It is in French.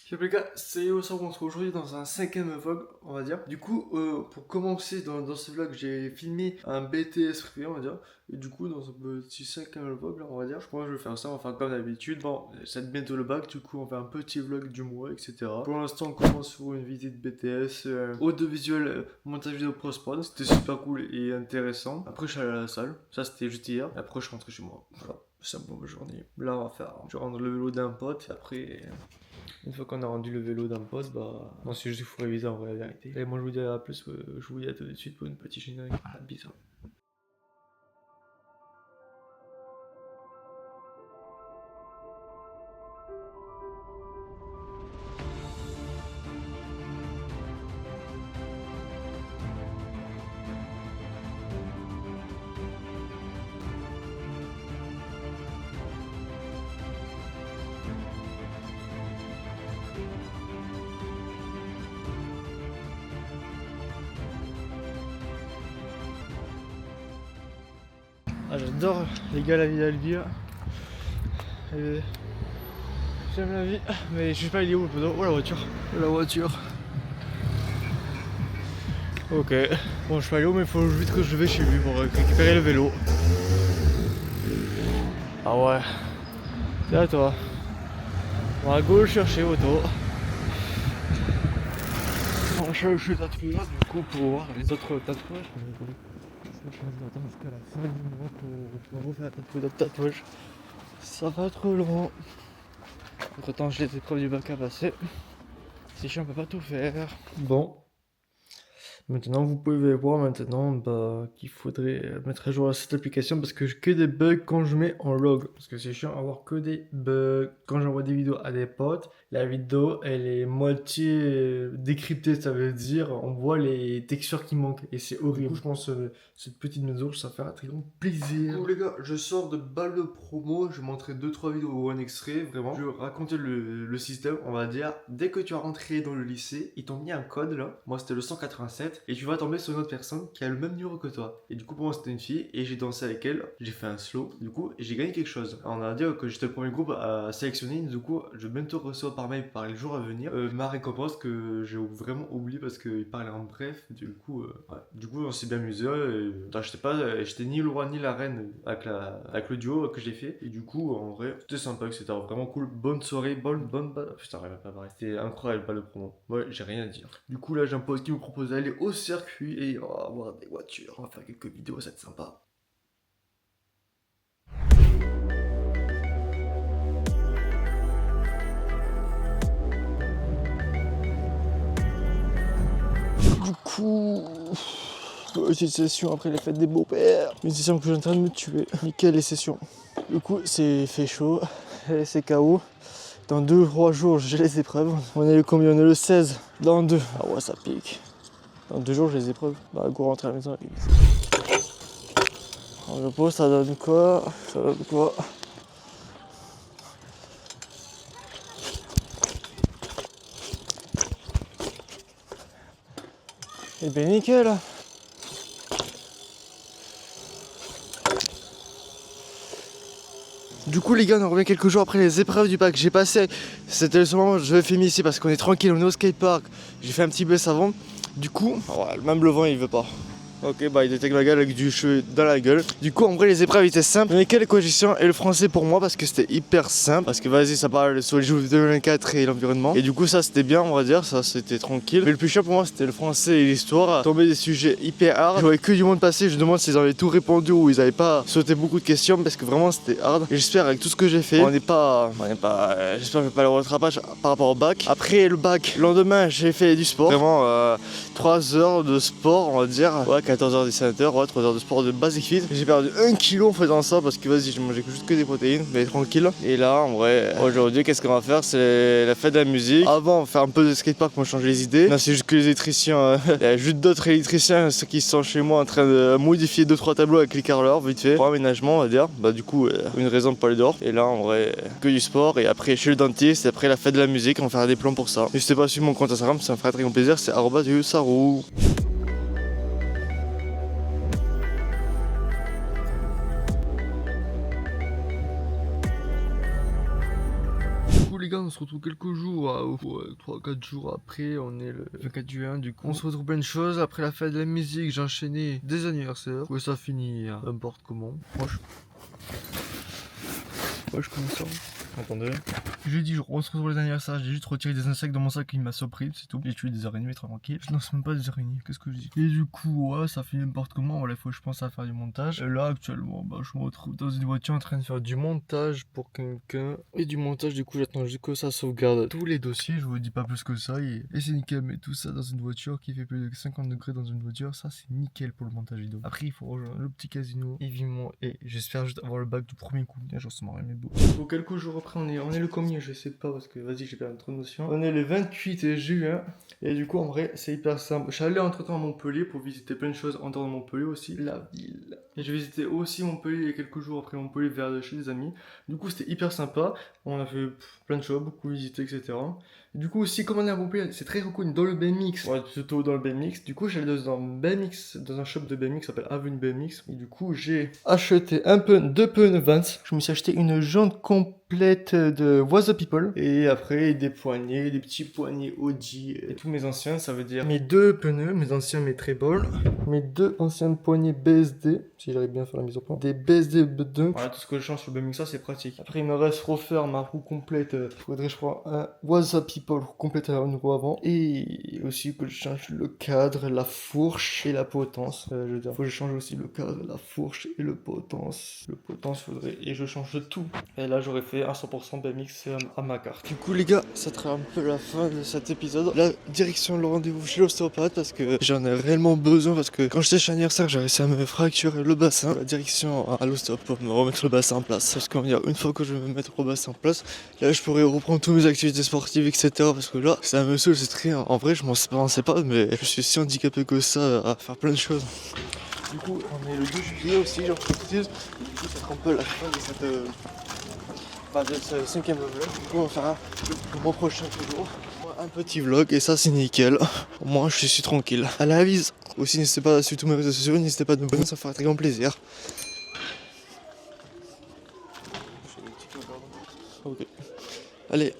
Salut les gars, c'est on se retrouve aujourd'hui dans un cinquième vlog, on va dire. Du coup, pour commencer dans ce vlog, j'ai filmé un BTS privé, on va dire. Et du coup, dans ce petit cinquième vlog, là, on va dire, je pense que je vais faire ça, on va faire comme d'habitude. Bon, c'est bientôt le bac, du coup, on fait un petit vlog du mois, etc. Pour l'instant, on commence sur une visite BTS, audiovisuel, montage vidéo post-prod. C'était super cool et intéressant. Après, je suis allé à la salle, ça c'était juste hier. Et après, je suis rentré chez moi. Voilà, c'est une bonne journée. Là, on va faire, je vais rendre le vélo d'un pote, et après. Une fois qu'on a rendu le vélo d'un poste, bah. Non, c'est juste qu'il faut réviser en vrai, la vérité. Et moi, je vous dis à plus, je vous dis à tout de suite pour une petite générique. Ah, bisous. Ah, j'adore les gars la vie d'Alvia. J'aime la vie, mais je sais pas il est où le poteau. Oh la voiture. Oh la voiture. Ok. Bon je suis pas allé où mais il faut vite que je vais chez lui pour récupérer le vélo. Ah ouais. C'est à toi. On va go le chercher auto. On va chercher le tatouage du coup pour voir les autres tatouages. Je vais attendre jusqu'à la fin du mois pour refaire d'autres tatouages. Ça va être long. Entre temps j'ai des épreuves du bac à passer. C'est chiant, on peut pas tout faire. Bon. Maintenant vous pouvez voir maintenant qu'il faudrait mettre à jour cette application parce que j'ai que des bugs quand je mets en log. Parce que c'est chiant avoir que des bugs. Quand j'envoie des vidéos à des potes, la vidéo elle est moitié décryptée, ça veut dire on voit les textures qui manquent et c'est horrible. Je pense cette petite mise à jour ça fait un très grand plaisir. Du coup les gars, je sors de balle de promo, je vais montrer 2-3 vidéos ou un extrait, vraiment. Je vais raconter le système, on va dire. Dès que tu vas rentrer dans le lycée, ils t'ont mis un code là. Moi c'était le 187. Et tu vas tomber sur une autre personne qui a le même numéro que toi. Et du coup, pour moi, c'était une fille et j'ai dansé avec elle. J'ai fait un slow, du coup, et j'ai gagné quelque chose. Alors, on a dit que j'étais le premier groupe à sélectionner. Du coup, je vais bientôt recevoir par mail par les jours à venir ma récompense que j'ai vraiment oublié parce qu'il parlait en bref. Du coup, ouais. Du coup, on s'est bien amusé. J'étais ni le roi ni la reine avec le duo que j'ai fait. Et du coup, en vrai, c'était sympa, c'était vraiment cool. Bonne soirée, bonne. Putain, rien pas pareil. C'était incroyable, pas le promo. Ouais, j'ai rien à dire. Du coup, là, j'ai un pote qui me propose d'aller au circuit et on va voir des voitures. On va faire quelques vidéos, ça va être sympa. Du coup, petite session après la fête des beaux-pères. Une session que je suis en train de me tuer. Nickel les sessions. Du coup, c'est fait chaud, c'est KO. Dans 2-3 jours, j'ai les épreuves. On est le combien? On est le 16. Dans 2. Ah ouais, ça pique. Dans 2 jours, j'ai les épreuves. Bah, go rentrer à la maison. En repos, ça donne quoi? Ça donne quoi? Et ben nickel. Du coup les gars, on revient quelques jours après les épreuves du bac. J'ai passé, c'était le seul moment où je vais filmer ici parce qu'on est tranquille, on est au skatepark. J'ai fait un petit baisse avant. Du coup, même le vent il veut pas. Ok, bah il détecte ma gueule avec du cheveu dans la gueule. Du coup, en vrai, les épreuves étaient simples. Mais quelle coefficient et le français pour moi parce que c'était hyper simple. Parce que vas-y, ça parle sur les jours 2024 et l'environnement. Et du coup, ça c'était bien, on va dire. Ça c'était tranquille. Mais le plus chiant pour moi, c'était le français et l'histoire. Tomber des sujets hyper hard. Je voyais que du monde passer. Je me demande s'ils avaient tout répondu ou ils avaient pas sauté beaucoup de questions parce que vraiment c'était hard. Et j'espère avec tout ce que j'ai fait, j'espère que je vais pas le rattrapage par rapport au bac. Après le bac, le lendemain, j'ai fait du sport. Vraiment 3 heures de sport, on va dire. Ouais, 14h, 17h, ouais, 3 heures de sport de basic fit. J'ai perdu 1 kg en faisant ça parce que vas-y, je mangeais juste que des protéines, mais tranquille. Et là, en vrai, aujourd'hui, qu'est-ce qu'on va faire? C'est la fête de la musique. Avant, on va faire un peu de skatepark pour changer les idées. Là, c'est juste que les électriciens, il y a juste d'autres électriciens, ceux qui sont chez moi en train de modifier 2-3 tableaux avec les carreleurs, vite fait. Pour aménagement, on va dire. Bah, du coup, une raison pour aller dehors. Et là, en vrai, que du sport. Et après, chez le dentiste, et après la fête de la musique, on va faire des plans pour ça. N'hésitez pas à suivre mon compte Instagram, ça me ferait très grand plaisir. C'est @sarou. coup les gars, on se retrouve quelques jours, 3-4 jours après, on est le 24 juin, du coup on se retrouve plein de choses. Après la fête de la musique, j'ai enchaîné des anniversaires, que ça finit n'importe comment. Moi je commence ça. Attendez. Jeudi, on se retrouve pour les anniversaires. J'ai juste retiré des insectes dans mon sac qui m'a surpris, c'est tout. J'ai tué des araignées, tranquille. Je lance même pas des araignées, qu'est-ce que je dis? Et du coup, ouais, ça fait n'importe comment. Voilà, il faut que je pense à faire du montage. Et là, actuellement, bah, je me retrouve dans une voiture en train de faire du montage pour quelqu'un. Et du montage, du coup, j'attends juste que ça sauvegarde tous les dossiers. Je vous dis pas plus que ça. Et c'est nickel, mais tout ça dans une voiture qui fait plus de 50 degrés dans une voiture, ça c'est nickel pour le montage vidéo. Après, il faut rejoindre le petit casino, évidemment. Et j'espère juste avoir le bac du premier coup. Bien, j'en sens rien, mais beau. Pour quelques jours après, on est le combien? Je sais pas parce que vas-y, j'ai perdu trop de notions. On est le 28 juin et du coup, en vrai, c'est hyper simple. Je suis allé entre temps à Montpellier pour visiter plein de choses en dehors de Montpellier aussi, la ville. Et j'ai visité aussi Montpellier quelques jours après Montpellier vers chez des amis. Du coup, c'était hyper sympa. On a fait plein de choses, beaucoup visité, etc. Et du coup, aussi, comme on est à Montpellier, c'est très reconnu dans le BMX. Ouais, plutôt dans le BMX. Du coup, j'allais dans un BMX, dans un shop de BMX qui s'appelle Avenue BMX. Et du coup, j'ai acheté deux pneus Vans. Je me suis acheté une jante complète de What's Up People. Et après, des poignets, des petits poignets Audi. Et tous mes anciens, ça veut dire mes deux pneus, mes anciens, mes trebles. Mes deux anciens poignets BSD, si j'arrive bien à faire la mise au point. Des BSD Dunk. Voilà, tout ce que je change sur le BMX, ça c'est pratique. Après, il me reste refaire ma roue complète. Faudrait, je crois, un What's Up People complète à une roue avant. Et aussi que je change le cadre, la fourche et la potence. Je veux dire, faut que je change aussi le cadre, la fourche et le potence. Le potence, faudrait. Et je change tout. Et là, j'aurais fait un 100% BMX à ma carte. Du coup, les gars, ça sera un peu la fin de cet épisode. La direction, le rendez-vous chez l'ostéopathe parce que j'en ai réellement besoin. Parce que quand j'étais chez l'anniversaire, j'ai réussi à me fracturer le bassin. La direction à l'ostéopathe pour me remettre le bassin en place. Parce qu'une fois que je vais me mettre le bassin en place, là, je pourrais reprendre toutes mes activités sportives, etc. Parce que là, ça me saoule, c'est très. En vrai, je m'en pensais pas, mais je suis si handicapé que ça à faire plein de choses. Du coup, on est le 2 juillet aussi, genre précise. Du coup, ça sera un peu la fin de cette. De ce 5ème vlog. Du coup, on va faire le mois prochain toujours. Un petit vlog et ça, c'est nickel. Au moins, je suis tranquille. À la avise. Aussi, n'hésitez pas à suivre tous mes réseaux sociaux, n'hésitez pas à nous abonner, ça fera très grand plaisir. Ok. Allez.